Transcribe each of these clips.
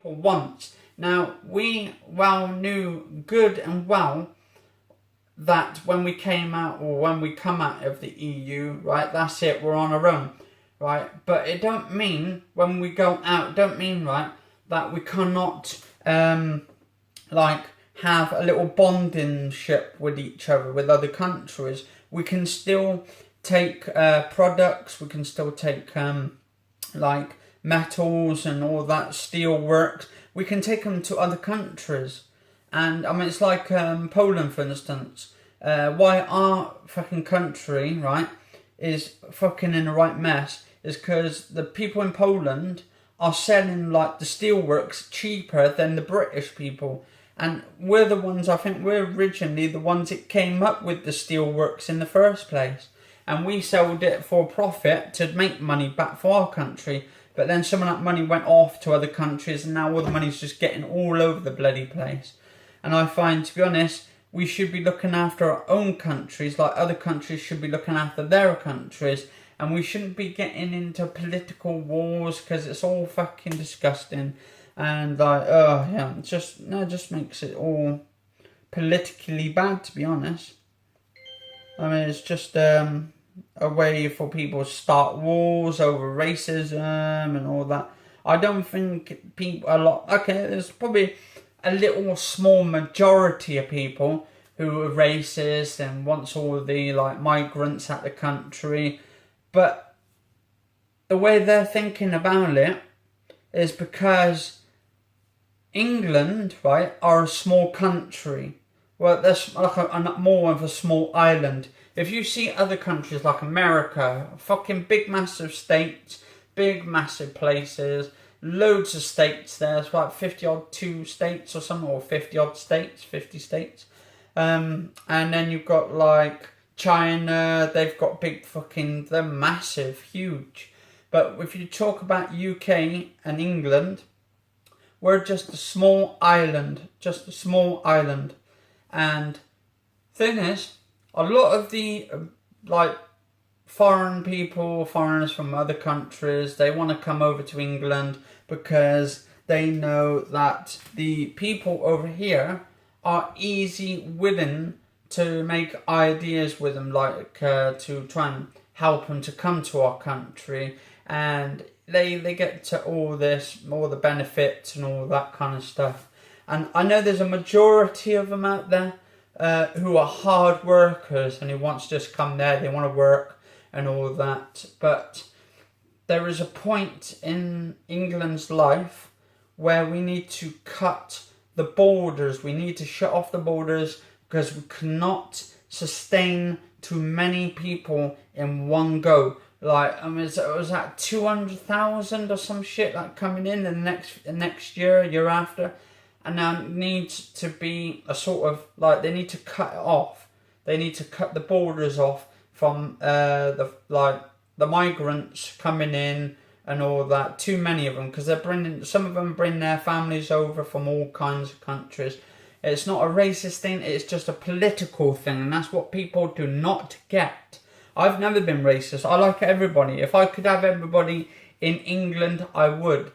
for once. Now, we well knew good and well that when we came out, or when we come out of the EU, right, that's it, we're on our own, right? But it don't mean, when we go out, don't mean, right, that we cannot, like, have a little bonding ship with each other, with other countries. We can still take products, we can still take, like, metals and all that, steel works, we can take them to other countries. And, I mean, it's like Poland, for instance. Why our fucking country, right, is fucking in the right mess is because the people in Poland are selling, like, the steelworks cheaper than the British people. And we're the ones, I think we're originally the ones that came up with the steelworks in the first place. And we sold it for profit to make money back for our country. But then some of that money went off to other countries, and now all the money's just getting all over the bloody place. And I find, to be honest, we should be looking after our own countries like other countries should be looking after their countries. And we shouldn't be getting into political wars, because it's all fucking disgusting. And like, oh yeah, it just makes it all politically bad, to be honest. I mean, it's just a way for people to start wars over racism and all that. I don't think people, there's probably a little small majority of people who are racist and wants all the, like, migrants at the country. But the way they're thinking about it is because England, right, are a small country. Well, that's like more of a small island. If you see other countries like America, fucking big massive states, big massive places, loads of states there, it's like 50 odd 2 states or something, or 50 odd states, 50 states. And then you've got like China, they've got big fucking, they're massive, huge. But if you talk about UK and England, we're just a small island, And thing is, a lot of the, like, foreigners from other countries, they want to come over to England because they know that the people over here are willing to make ideas with them, like to try and help them to come to our country, and they get to all the benefits and all that kind of stuff. And I know there's a majority of them out there who are hard workers and who want to just come there, they want to work and all that. But there is a point in England's life where we need to cut the borders. We need to shut off the borders, because we cannot sustain too many people in one go. Like, I mean, it was at 200,000 or some shit, like, coming in the next year after. And now it needs to be a sort of, like, they need to cut it off. They need to cut the borders off from the migrants coming in and all that. Too many of them, because some of them bring their families over from all kinds of countries. It's not a racist thing, it's just a political thing, and that's what people do not get. I've never been racist. I like everybody. If I could have everybody in England, I would.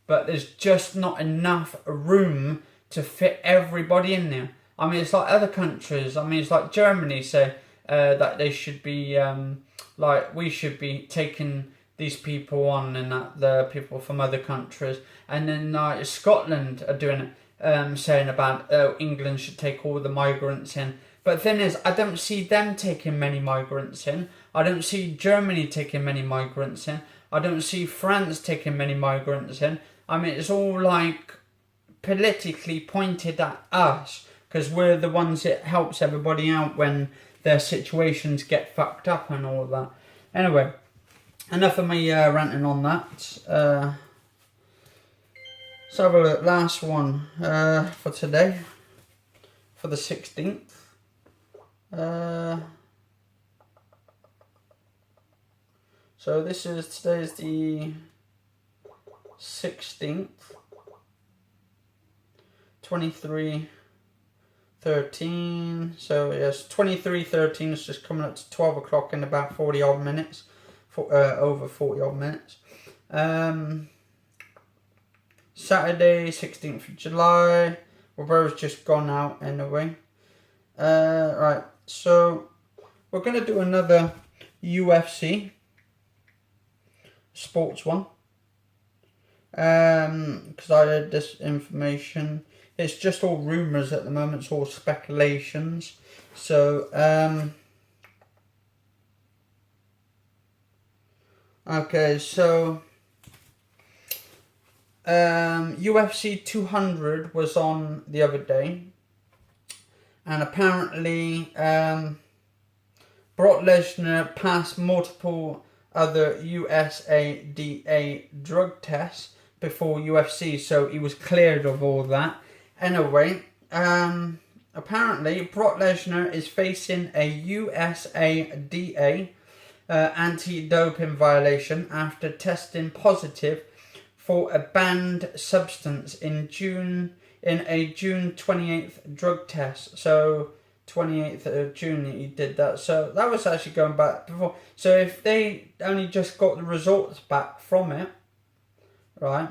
But there's just not enough room to fit everybody in there. I mean, it's like other countries. I mean, it's like Germany say that they should be, we should be taking these people on, and that the people from other countries. And then Scotland are doing it, saying about England should take all the migrants in. But the thing is, I don't see them taking many migrants in. I don't see Germany taking many migrants in. I don't see France taking many migrants in. I mean, it's all like politically pointed at us, because we're the ones that helps everybody out when their situations get fucked up and all that. Anyway, enough of me ranting on that. Let's have a look. Last one for today, for the 16th. So today's the 16th, 23:13. So yes, 23:13 is just coming up to 12 o'clock in about 40 odd minutes, over 40 odd minutes. Saturday, 16th of July. My brother's just gone out anyway. Right, so we're going to do another UFC sports one. Because I heard this information. It's just all rumours at the moment. It's all speculations. So, okay, so UFC 200 was on the other day, and apparently Brock Lesnar passed multiple other USADA drug tests before UFC, so he was cleared of all that. Anyway, apparently Brock Lesnar is facing a USADA anti-doping violation after testing positive for a banned substance in a June 28th drug test. So 28th of June he did that. So that was actually going back before. So if they only just got the results back from it, right,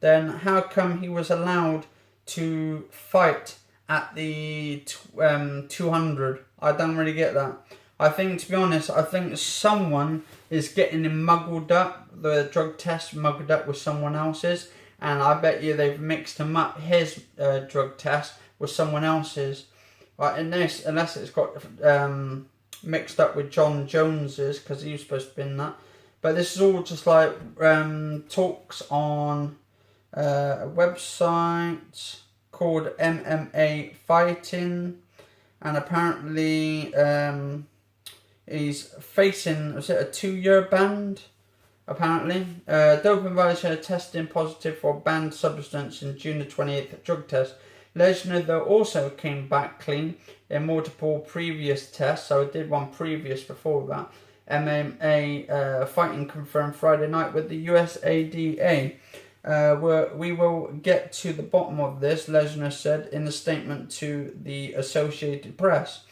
then how come he was allowed to fight at the 200? I don't really get that. I think, to be honest, I think someone is getting him muggled up, the drug test muggled up with someone else's, and I bet you they've mixed him up, his drug test, with someone else's. Right, in this, unless it's got mixed up with John Jones's, because he was supposed to be in that. But this is all just like talks on a website called MMA Fighting, and apparently he's facing, was it a 2-year ban? Apparently, doping violation testing positive for a banned substance in June the 28th drug test. Lesnar, though, also came back clean in multiple previous tests, so I did one previous before that. MMA Fighting confirmed Friday night with the USADA. We will get to the bottom of this, Lesnar said in a statement to the Associated Press.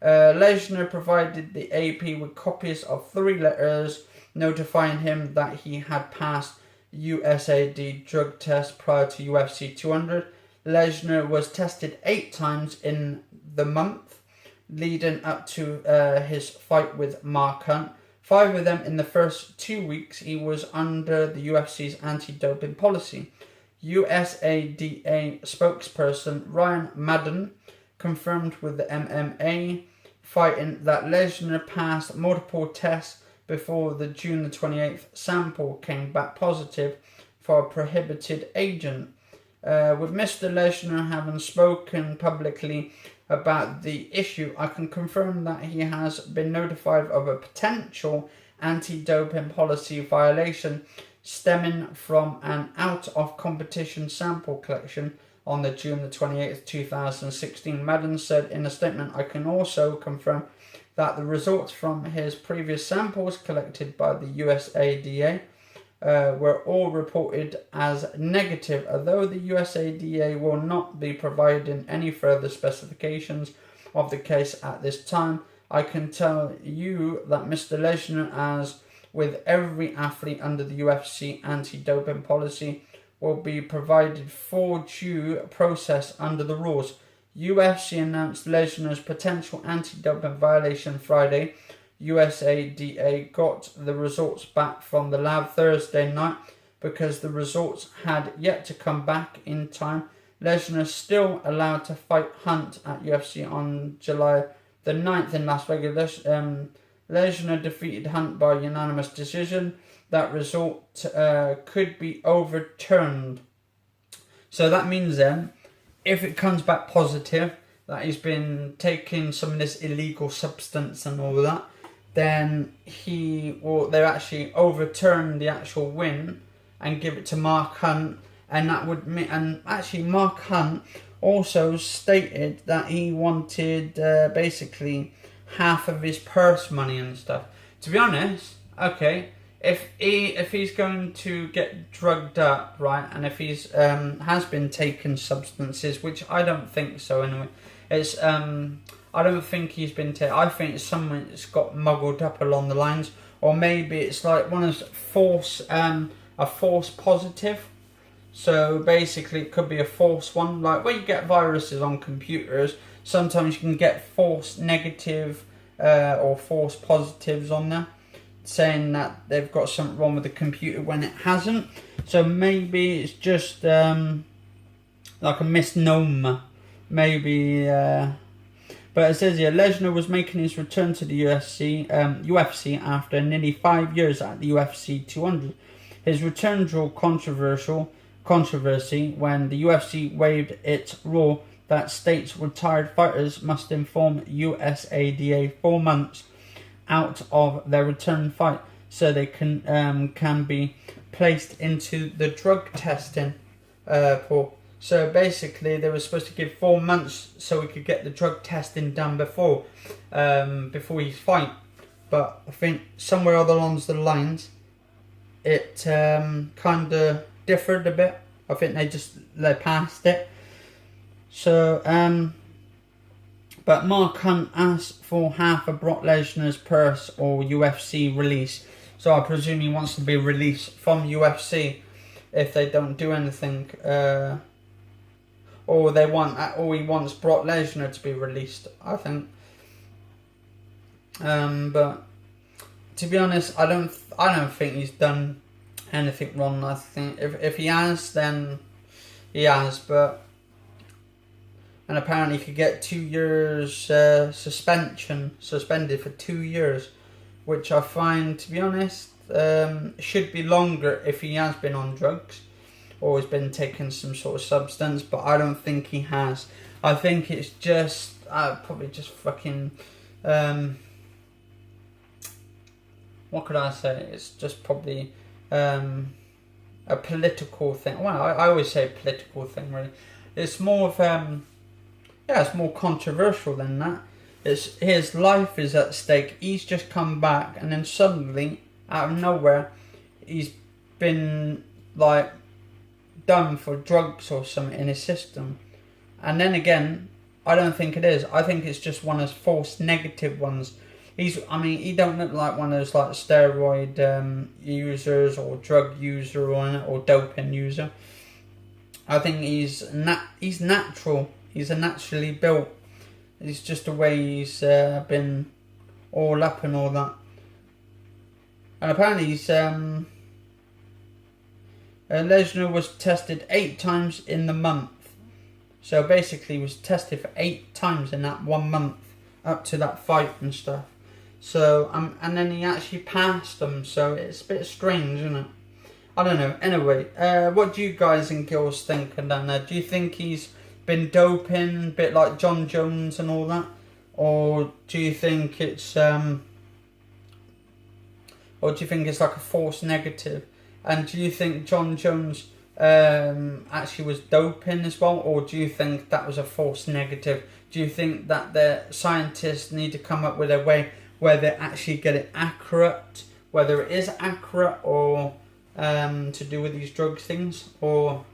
Lesnar provided the AP with copies of 3 letters notifying him that he had passed USAD drug test prior to UFC 200. Lesnar was tested 8 times in the month leading up to his fight with Mark Hunt. 5 of them in the first 2 weeks he was under the UFC's anti-doping policy. USADA spokesperson Ryan Madden confirmed with the MMA Fighting that Lesnar passed multiple tests before the June the 28th sample came back positive for a prohibited agent. With Mr. Lesnar having spoken publicly about the issue, I can confirm that he has been notified of a potential anti-doping policy violation stemming from an out-of-competition sample collection on the June the 28th, 2016. Madden said in a statement, I can also confirm that the results from his previous samples collected by the USADA were all reported as negative, although the USADA will not be providing any further specifications of the case at this time. I can tell you that Mr. Lesnar, as with every athlete under the UFC anti-doping policy, will be provided full due process under the rules. UFC announced Lesnar's potential anti-doping violation Friday. USADA got the results back from the lab Thursday night because the results had yet to come back in time. Lesnar is still allowed to fight Hunt at UFC on July the 9th in Las Vegas. Lesnar defeated Hunt by unanimous decision. That result could be overturned. So that means then, if it comes back positive that he's been taking some of this illegal substance and all that, then they'll actually overturn the actual win and give it to Mark Hunt, and that would mean, and actually Mark Hunt also stated that he wanted basically half of his purse money and stuff. To be honest, okay, if he's going to get drugged up, right, and if he's has been taking substances, which I don't think so anyway, it's I don't think he's been taken. I think it's someone that's got muggled up along the lines, or maybe it's like one of those a false positive. So basically it could be a false one. Like when you get viruses on computers, sometimes you can get false negative or false positives on there, saying that they've got something wrong with the computer when it hasn't. So maybe it's just like a misnomer. Maybe... But it says here, Lesnar was making his return to the UFC after nearly 5 years at the UFC 200. His return drew controversy when the UFC waived its rule that states retired fighters must inform USADA 4 months out of their return fight so they can be placed into the drug testing pool. So basically they were supposed to give 4 months so we could get the drug testing done before his fight. But I think somewhere along the lines it kind of differed a bit. I think they passed it. So but Mark Hunt asked for half of Brock Lesnar's purse or UFC release. So I presume he wants to be released from UFC if they don't do anything. Or he wants Brock Lesnar to be released, I think. But to be honest, I don't think he's done anything wrong. I think if he has, then he has. And apparently he could get 2 years suspended for 2 years, which I find, to be honest, should be longer if he has been on drugs or has been taking some sort of substance, but I don't think he has. I think it's just probably just fucking what could I say? It's just probably a political thing. Well, I always say political thing, really. It's more of it's more controversial than that. It's his life is at stake. He's just come back, and then suddenly, out of nowhere, he's been like done for drugs or something in his system. And then again, I don't think it is. I think it's just one of those false negative ones. He don't look like one of those like steroid users or drug user or doping user. I think he's natural. He's a naturally built. It's just the way he's been all up and all that. And apparently he's Lesnar was tested 8 times in the month. So basically he was tested for 8 times in that 1 month up to that fight and stuff. So and then he actually passed them. So it's a bit strange, isn't it? I don't know. Anyway, what do you guys and girls think? And then do you think he's been doping, a bit like John Jones and all that, or do you think it's like a false negative? And do you think John Jones actually was doping as well, or do you think that was a false negative? Do you think that the scientists need to come up with a way where they actually get it accurate, whether it is accurate or to do with these drug things, or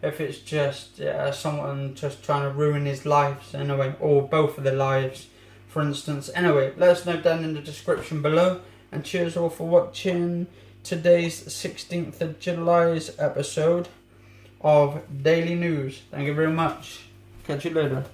if it's just someone just trying to ruin his lives anyway, or both of their lives, for instance. Anyway, let us know down in the description below, and cheers all for watching today's 16th of July's episode of Daily News. Thank you very much. Catch you later.